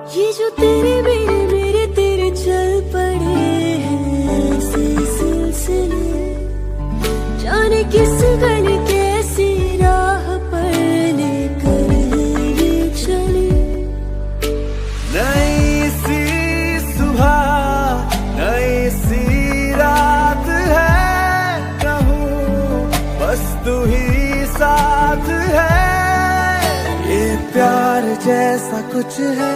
ये जो तेरे मेरे तेरे चल पड़े हैं ऐसे सिलसिले, जाने किस गली कैसी राह पर लेकर ये चले। नई सी सुबह नई सी रात है, कहूँ बस तू ही साथ है। ये प्यार जैसा कुछ है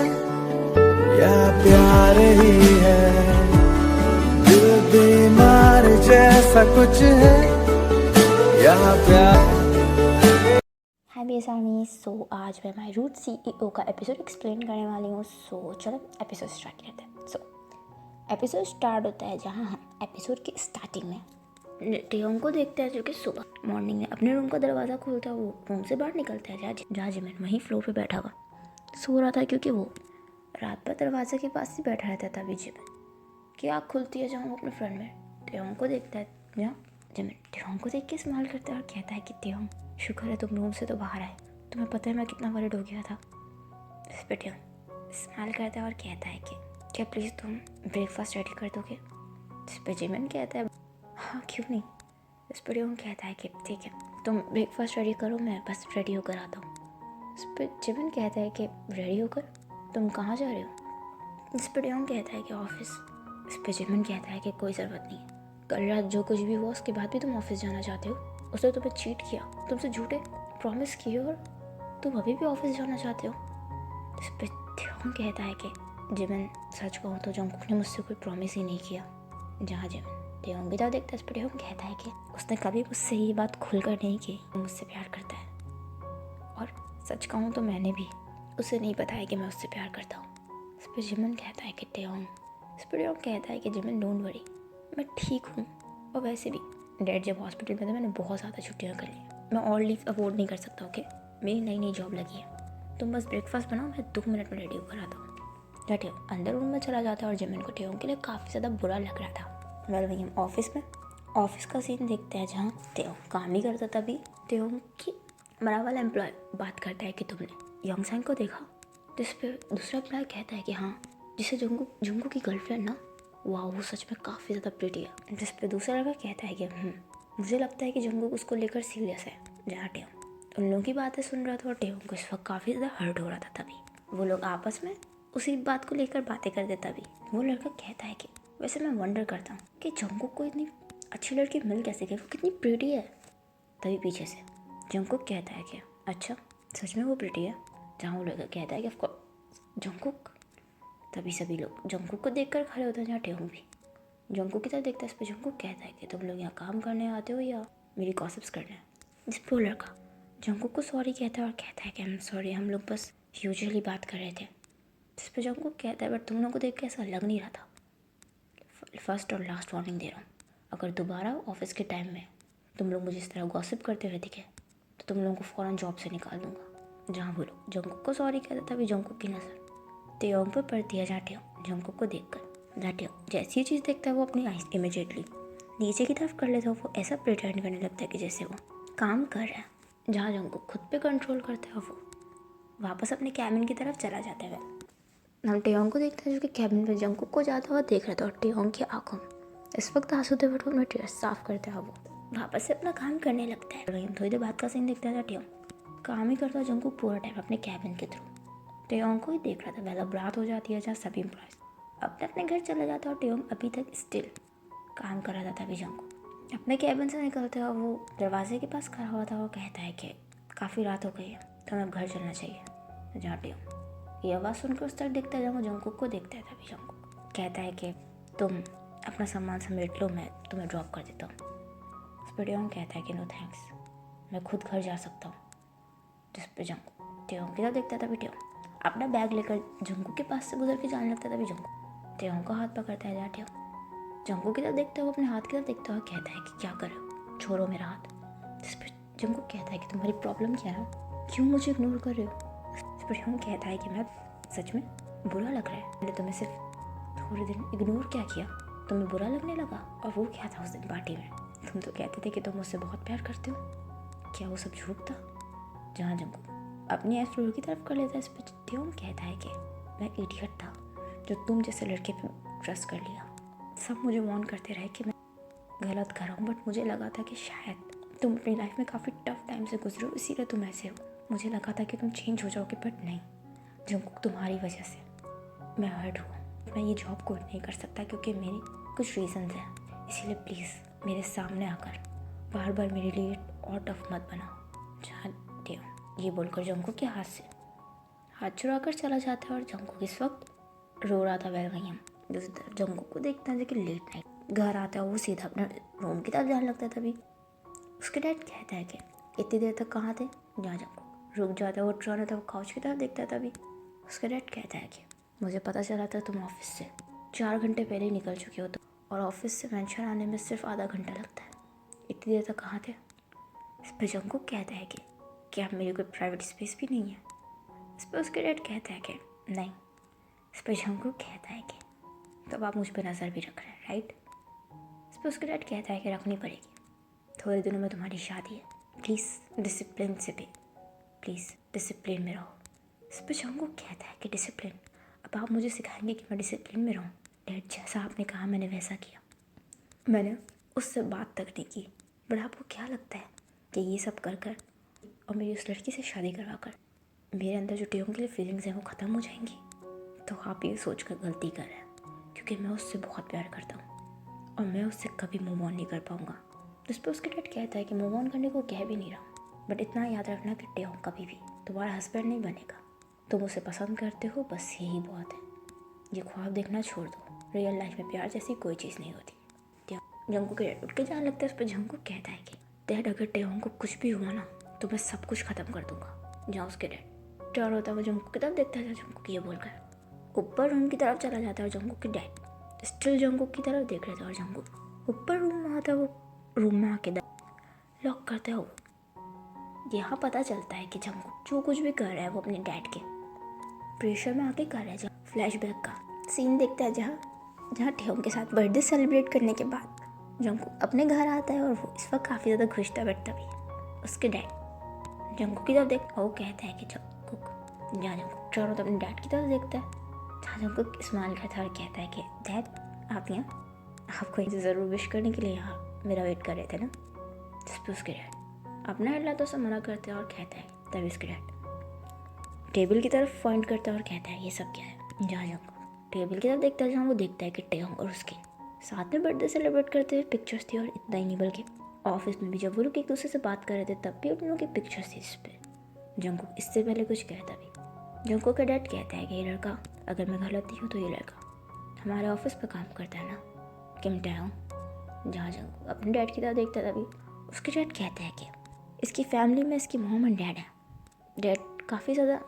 या प्यार ही है, दिल बीमार जैसा कुछ है या प्यार। हाय बेसानी, सो आज मैं माई रूट CEO का एपिसोड एक्सप्लेन करने वाली हूँ। सो चलो एपिसोड स्टार्ट करते हैं। सो एपिसोड स्टार्ट होता है जहाँ हम एपिसोड की स्टार्टिंग में टेयोंग को देखते हैं जो कि सुबह मॉर्निंग में अपने रूम का दरवाज़ा खोलता है। वो रूम से बाहर निकलता है जहाँ जिमिन वहीं फ्लोर पे बैठा हुआ सो रहा था, क्योंकि वो रात भर दरवाजे के पास ही बैठा रहता था। अभी जिमिन की आँख खुलती है जहाँ वो अपने फ्रेंड में टेयोंग को देखता है, जहाँ जिमिन टेयोंग को देख के स्माइल करता है और कहता है कि टेयोंग, शुक्र है तुम रूम से तो बाहर आए, तुम्हें पता है मैं कितना वरिड हो गया था। इस पर टेयोंग स्माइल करता है और कहता है कि क्या प्लीज़ तुम ब्रेकफास्ट रेडी कर दोगे। इस पर जिमिन कहता है हाँ क्यों नहीं। इस पर टेयोंग कहता है कि ठीक है तुम ब्रेकफास्ट रेडी करो, मैं बस रेडी होकर आता हूँ। इस पर जिमिन कहता है कि रेडी होकर तुम कहाँ जा रहे हो। इस पर टेयोंग कहता है कि ऑफिस। इस पर जिमिन कहता है कि कोई ज़रूरत नहीं है, कल रात जो कुछ भी हुआ उसके बाद भी तुम ऑफिस जाना चाहते हो। उसने तुम्हें चीट किया, तुमसे झूठे प्रॉमिस किए और तुम अभी भी ऑफिस जाना चाहते हो। इस पर टेयोंग कहता है कि जिमिन सच कहूँ तो जंगकुक ने मुझसे कोई प्रॉमिस ही नहीं किया। जहाँ जिमिन टेयोंग की तरफ देखता है, इस पर टेयोंग कहता है कि उसने कभी मुझसे ये बात खुलकर नहीं की वो मुझसे प्यार करता है, और सच कहूँ तो मैंने भी उसे नहीं बताया कि मैं उससे प्यार करता हूँ। इस पर जिमिन कहता है कि टेयोंग। इस पर टेयोंग कहता है कि जिमिन डोंट वरी, मैं ठीक हूँ, और वैसे भी डैड जब हॉस्पिटल में थे मैंने बहुत ज़्यादा छुट्टियाँ कर ली, मैं और लीव अफोर्ड नहीं कर सकता। ओके, मेरी नई नई जॉब लगी है, तुम बस ब्रेकफास्ट बनाओ, मैं 2 मिनट में रेडी होकर आता हूँ। टेयोंग अंदर रूम में चला जाता है और जिमिन को टेयोंग के लिए काफ़ी ज़्यादा बुरा लग रहा था। वेल वहीं हम ऑफिस का सीन देखते हैं जहाँ टेयोंग काम ही करता। तभी टेयोंग की बड़ा वाला एम्प्लॉय बात करता है कि तुमने योंगसैंग को देखा। जिस पर दूसरा एम्प्लॉय कहता है कि हाँ, जिसे जंगकुक की गर्लफ्रेंड ना, वाह वो सच में काफ़ी ज़्यादा प्रिटी है। जिस पर दूसरा लड़का कहता है कि मुझे लगता है कि जंगकुक उसको लेकर सीरियस है। जहाँ टेयोंग उन लोगों की बातें सुन रहा था और टेयोंग को इस वक्त काफ़ी ज़्यादा हर्ट हो रहा था। तभी वो लोग आपस में उसी बात को लेकर बातें करते। तभी वो लड़का कहता है कि वैसे मैं वंडर करता हूँ कि जंगकुक को इतनी अच्छी लड़की मिल कैसे गई, वो कितनी प्रिटी है। तभी पीछे से जंगकुक कहता है कि अच्छा सच में वो प्रिटी है। जहाँ वो लड़का कहता है कि ऑफकोर्स जंगकुक। तभी सभी लोग जंगकुक को देखकर खड़े होते हैं, जहाँ टेयोंग भी जंगकुक की तरफ देखता है। इस पर जंगकुक कहता है कि तुम लोग यहाँ काम करने आते हो या मेरी गॉसिप्स करने। जिस पर वो लड़का जंगकुक को सॉरी कहता है और कहता है कि हम सॉरी, हम लोग बस यूजुअली बात कर रहे थे। जिस पर जंगकुक कहता है बट तुम लोगों को देख के ऐसा लग नहीं रहा था। फर्स्ट और लास्ट वार्निंग दे रहा हूँ, अगर दोबारा ऑफिस के टाइम में तुम लोग मुझे इस तरह गॉसिप करते हुए दिखे तो तुम लोगों को फ़ौरन जॉब से निकाल दूंगा। जहाँ वो लोग जंगकुक को सॉरी कहता, तभी जंगकुक की नज़र टेयोंग पर पड़ती है। जहाँ टेयोंग जंगकुक को देखकर जहाँ टेयोंग जैसी चीज़ देखता है वो अपनी आइज इमीडिएटली नीचे की तरफ कर लेता है। वो ऐसा प्रिटेंड करने लगता है कि जैसे वो काम कर रहा है। जहाँ जंगकुक खुद पे कंट्रोल करता है, वो वापस अपने कैबिन की तरफ चला जाता है। हम टेयोंग को देखते हैं जो कि कैबिन में जंगकुक को जाता हुआ देख रहा था, और टेयोंग की आंखों में इस वक्त आंसू थे, बट उन्हें टीयर्स साफ करता है। वो वापस से अपना काम करने लगता है। वहीं हम थोड़ी देर बाद का सीन देखते हैं, टेयोंग काम ही करता है जंगकुक पूरा टाइम अपने कैबिन के थ्रू टेयोंग को ही देख रहा था। वह अब रात हो जाती है, जहाँ सभी एम्प्लॉयज़ अपने अपने घर चले जाते हैं और टेयोंग अभी तक स्टिल काम कर रहा था। तभी जंगकुक अपने कैबिन से निकलते हुआ वो दरवाजे के पास खड़ा हुआ था। वो कहता है कि काफ़ी रात हो गई है, तो हमें अब घर चलना चाहिए। जहाँ टेयोंग ये आवाज़ सुनकर उस तक देखता है, जहाँ वो जंगकुक को देखता है। तभी जंगकुक कहता है कि तुम अपना सामान समेट लो, मैं तुम्हें ड्रॉप कर देता हूँ। इस पर टेयोंग कहता है कि नो थैंक्स, मैं खुद घर जा सकता हूँ। जिस पर जंगकुक टेयोंग की तरफ देखता है। तभी टेयोंग अपना बैग लेकर जंगकुक के पास से गुजर के जाने लगता है। तभी जंगकुक टेयोंग का हाथ पकड़ता है। जहाँ टेयोंग जंगकुक की तरफ देखता है, वो अपने हाथ की तरफ देखता हुआ कहता है कि क्या कर रहे हो, छोड़ो मेरा हाथ। जिस पर जंगकुक कहता है कि तुम्हारी प्रॉब्लम क्या है, क्यों मुझे इग्नोर कर रहे हो। इस पर टेयोंग कहता है कि मैं सच में बुरा लग रहा है, मैंने तुम्हें सिर्फ थोड़े दिन इग्नोर क्या किया, तुम्हें बुरा लगने लगा। और वो क्या था उस दिन पार्टी में, तुम तो कहते थे कि तुम मुझसे बहुत प्यार करते हो, क्या वो सब झूठ था। जहाँ जंगकुक अपनी आइज फ्लोर की तरफ कर लेता है। इस पर टेयोंग कहता है कि मैं इडियट था जो तुम जैसे लड़के पे ट्रस्ट कर लिया। सब मुझे वार्न करते रहे कि मैं गलत कर रहा हूँ, बट मुझे लगा था कि शायद तुम अपनी लाइफ में काफ़ी टफ टाइम से गुजरे हो, इसीलिए तुम ऐसे हो। मुझे लगा था कि तुम चेंज हो जाओगे, बट नहीं जंकुक, तुम्हारी वजह से मैं हर्ट हुआ। मैं ये जॉब क्विट नहीं कर सकता क्योंकि मेरे कुछ रीजंस हैं, इसीलिए प्लीज़ मेरे सामने आकर बार बार मेरे लिए और टफ मत बनाओ। जानते हो, ये बोलकर जंकुक के हाथ से हाथ चुराकर चला जाता है और जंकुक इस वक्त रो रहा था। वेल वहीं हम दूसरी तरफ जंकुक को देखते हैं कि लेट नाइट घर आता है, वो सीधा अपने रूम की तरफ जाने लगता है। तभी उसके डैड कहता है कि इतनी देर तक कहाँ थे। जहाँ जंकुक रुक जाता है, वो ट्रॉन होता है, वो काउच की तरफ देखता है। तभी उसका डैड कहता है कि मुझे पता चला था तुम ऑफिस से 4 घंटे पहले ही निकल चुके हो, तो और ऑफिस से मेंशन आने में सिर्फ आधा घंटा लगता है, इतनी देर तक कहाँ थे। इस पर जंकुक कहता है कि क्या मेरी कोई प्राइवेट स्पेस भी नहीं है। इस पर उसके डैड कहता है कि नहीं। इस पर जंकुक कहता है कि तब आप मुझ पर नज़र भी रख रहे हैं, राइट। इस पर उसके डैड कहता है कि रखनी पड़ेगी, थोड़े दिनों में तुम्हारी शादी है, प्लीज़ डिसिप्लिन से भी, प्लीज़ डिसिप्लिन में रहो। इस पर जंकुक कहता है कि डिसिप्लिन, अब आप मुझे सिखाएंगे कि मैं डिसिप्लिन में रहूँ। डैड जैसा आपने कहा मैंने वैसा किया, मैंने उससे बात तक नहीं की, बट आपको क्या लगता है कि ये सब कर कर और मेरी उस लड़की से शादी करवा कर मेरे अंदर जो टेयोंग के लिए फीलिंग्स हैं वो ख़त्म हो जाएंगी। तो आप ये सोच कर गलती कर रहे हैं क्योंकि मैं उससे बहुत प्यार करता हूँ और मैं उससे कभी मूव ऑन नहीं कर पाऊँगा। जिस पर उसके डैड कहता है कि मूव ऑन करने को कह भी नहीं रहा, बट इतना याद रखना कि टेयोंग कभी भी तुम्हारा हस्बैंड नहीं बनेगा। तुम उसे पसंद करते हो, बस यही बहुत है। ये ख्वाब देखना छोड़ दो, रियल लाइफ में प्यार जैसी कोई चीज़ नहीं होती। जंकुक के डैड उठ के जाने लगता है। उस पर जंकुक कहता है कि डैड अगर टेयोंग को कुछ भी हुआ ना तो मैं सब कुछ ख़त्म कर दूंगा। जहाँ उसके डैड डर होता है, वो जंकुक की तरफ देखता है। जंकुक ये बोलकर ऊपर रूम की तरफ चला जाता है और जंकुक के डैड स्टिल जंकुक की तरफ देख रहे थे और जंकुक ऊपर रूम में आता है। वो रूम में आके लॉक करते हो। यहाँ पता चलता है कि जंकुक जो कुछ भी कर रहा है वो अपने डैड के प्रेशर में आके कर रहा है। फ्लैशबैक का सीन देखता है जहाँ टेयोंग के साथ बर्थडे सेलिब्रेट करने के बाद जंकुक अपने घर आता है और वो इस वक्त काफ़ी ज़्यादा खुश था। बट तभी उसके डैड जंकुक की तरफ देखता है, वो कहता है कि जंकुक, जहाँ जंकुक चारों अपने डैड की तरफ देखता है, जहाँ जंकुक स्माइल करता है और कहता है कि डैड आप यहाँ आपको ज़रूर विश करने के लिए यहाँ मेरा वेट कर रहे थे ना। जिस पर उसके डैड अपना हेड लाता उसे मना करते हैं और कहता है, तभी उसके डैड टेबल की तरफ पॉइंट करता है और कहता है ये सब क्या है। जहाँ जंकुक टेबल की तरफ देखता है, जहाँ वो देखता है कि टेयोंग और उसके साथ में बर्थडे सेलिब्रेट करते हुए पिक्चर्स थी। और इतना ही नहीं बल्कि ऑफिस में भी जब वो लोग एक दूसरे से बात कर रहे थे तब भी उन लोगों की पिक्चर्स थी। इस पर जंकुक इससे पहले कुछ कहता भी। जंकुक का डैड कहता है कि ये लड़का, अगर मैं गलत नहीं हूँ तो ये लड़का हमारे ऑफिस पर काम करता है ना, किम टेयोंग। जहाँ जंकुक अपने डैड की तरफ देखता है तभी उसके डैड कहते हैं कि इसकी फैमिली में इसकी मॉम एंड डैड है। डैड काफ़ी ज़्यादा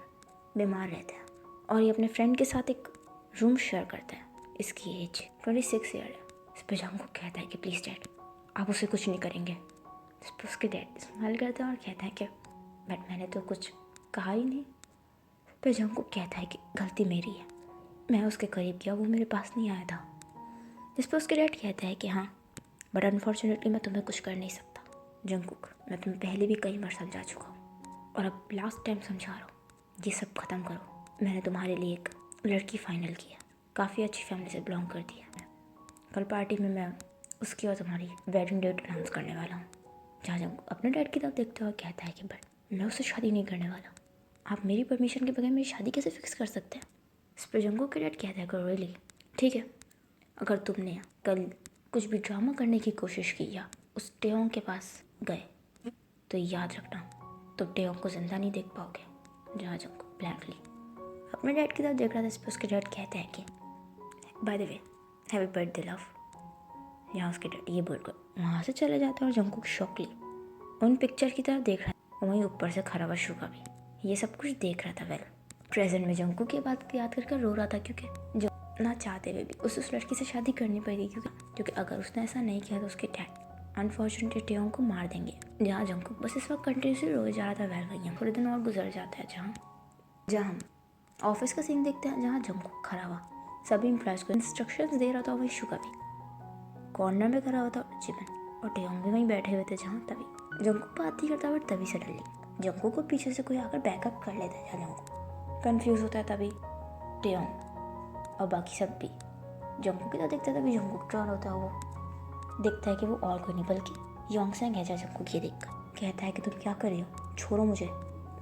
बीमार रहते हैं और ये अपने फ्रेंड के साथ एक रूम शेयर करता है। इसकी एज 26 ईयर है। इस पर जंकुक कहता है कि प्लीज़ डैड आप उसे कुछ नहीं करेंगे। इस पर उसके डैड स्माइल करता है और कहता है कि बट मैंने तो कुछ कहा ही नहीं। इस पर जंकुक कहता है कि गलती मेरी है, मैं उसके करीब गया, वो मेरे पास नहीं आया था। इस पर उसके डैड कहता है कि हाँ बट अनफॉर्चुनेटली मैं तुम्हें कुछ कर नहीं सकता। जंकुक मैं तुम्हें पहले भी कई बार समझा चुका हूँ और अब लास्ट टाइम समझा रहा हूँ, ये सब ख़त्म करो। मैंने तुम्हारे लिए एक लड़की फाइनल की है, काफ़ी अच्छी फैमिली से बिलोंग करती है। कल पार्टी में मैं उसकी और तुम्हारी वेडिंग डेट अनाउंस करने वाला हूँ। जहाँ जंकुक अपने डैड की तरफ देखते हुए कहता है कि बट मैं उससे शादी नहीं करने वाला, आप मेरी परमिशन के बगैर मेरी शादी कैसे फिक्स कर सकते हैं। इस पर जंकुक के डैड कहता है कि रियली ठीक है, अगर तुमने कल कुछ भी ड्रामा करने की कोशिश की या उस टेयोंग के पास गए तो याद रखना तुम टेयोंग को जिंदा नहीं देख पाओगे। जहाँ जंकुक ब्लैंकली अपने डैड की तरफ देख रहा था। इस पर उसके डैड कहते हैं कि by the way happy birthday love. यहाँ उसके डैड ये बोलकर वहाँ से चले जाते हैं और जंकुक शॉकली उन पिक्चर की तरफ देख रहा है और वहीं ऊपर से खरा हुआ शुगा भी ये सब कुछ देख रहा था। वेल प्रेजेंट में जंकुक की बात याद कर रो रहा था क्योंकि जो ना चाहते हुए भी उस लड़की से शादी करनी पड़ी क्योंकि अगर उसने ऐसा नहीं किया तो उसके डैड अनफॉर्चुनेटली टेयोंग को मार देंगे। जहाँ जंकुक बस इस वक्त कंटिन्यूसली रोए जा रहा था। वेल भैया थोड़े दिन और गुजर जाता है जहाँ हम ऑफिस का सीन देखते हैं, जहाँ जंकुक खड़ा हुआ सभी एम्प्लॉयज़ को इंस्ट्रक्शंस दे रहा था। वही शुगा भी कॉर्नर में खड़ा हुआ था जिमन और टेयोंग भी वहीं बैठे हुए थे। जहाँ तभी जंकुक बात ही करता बट तभी सडनली जंकुक को पीछे से कोई आकर बैकअप कर लेता है। जहाँ जंकुक कन्फ्यूज़ होता है तभी टेयोंग और बाकी सब भी जंगकुक की तरह दिखता है, तभी जंगकुक ट्रॉल होता है। वो दिखता है कि वो और कोई नहीं बल्कि योंगसैंग है। जंगकुक ये देखकर कहता है कि तुम क्या कर रही हो, छोड़ो मुझे।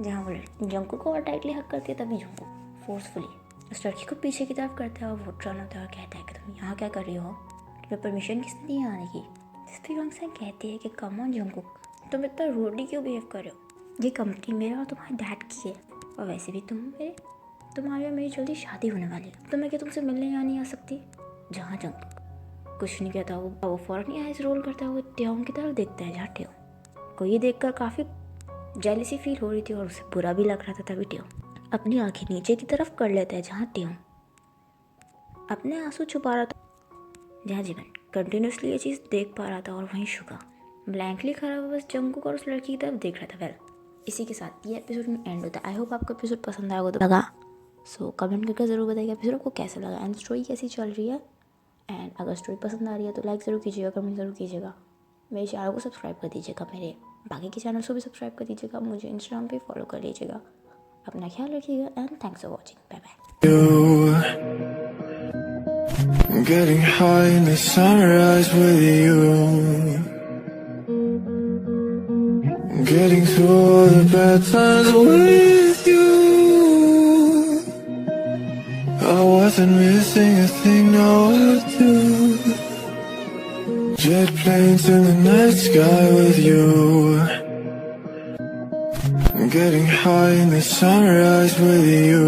जहाँ वो जंगकुक को और टाइटली हक करती है, तभी जंगकुक फोर्सफुली उस लड़की को पीछे की तरफ करता है और वो ट्रॉल होता है और कहता है कि तुम यहाँ क्या कर रही हो, तुम्हें परमिशन किसने दी आने की। जिस पर योंगसैंग कहती है कि कम ऑन जंगकुक, तुम इतना रूडली क्यों बिहेव कर रहे हो, ये कंपनी मेरा और तुम्हारे डैड की है, और वैसे भी तुम्हारी और मेरी जल्दी शादी होने वाली है, तो मैं क्या तुमसे मिलने यहाँ नहीं आ सकती। जहाँ जंगकुक कुछ नहीं कहता, वो फ़ौरन ही आइज रोल करता है। वो टेयोंग की तरफ देखता है, जहाँ टेयोंग को ये देखकर काफ़ी जेलसी फील हो रही थी और उसे बुरा भी लग रहा था। तभी टेयोंग अपनी आंखें नीचे की तरफ कर लेता है, जहाँ टेयोंग अपने आंसू छुपा रहा था। जहाँ जीवन कंटिन्यूसली ये चीज़ देख पा रहा था और वहीं शुका ब्लैंकली खड़ा हुआ बस जंगकुक और उस लड़की की तरफ देख रहा था। वेल, इसी के साथ ये एपिसोड में एंड होता है। आई होप आपको एपिसोड पसंद आएगा तो लगा, सो कमेंट करके ज़रूर बताइएगा एपिसोड आपको कैसा लगा एंड स्टोरी कैसी चल रही है। एंड अगर स्टोरी पसंद आ रही है तो लाइक ज़रूर कीजिएगा, कमेंट ज़रूर कीजिएगा, मेरे चैनल को सब्सक्राइब कर दीजिएगा, मेरे बाकी के चैनल्स को भी सब्सक्राइब कर दीजिएगा, मुझे इंस्टाग्राम पे फॉलो कर लीजिएगा। अपना ख्याल रखिएगा and thanks for watching, bye bye. I'm getting high in the sunrise with you. I'm getting through all the bad times with you. I wasn't missing a thing, now I do. Jet planes in the night sky with you. I'm getting high in the sunrise with you.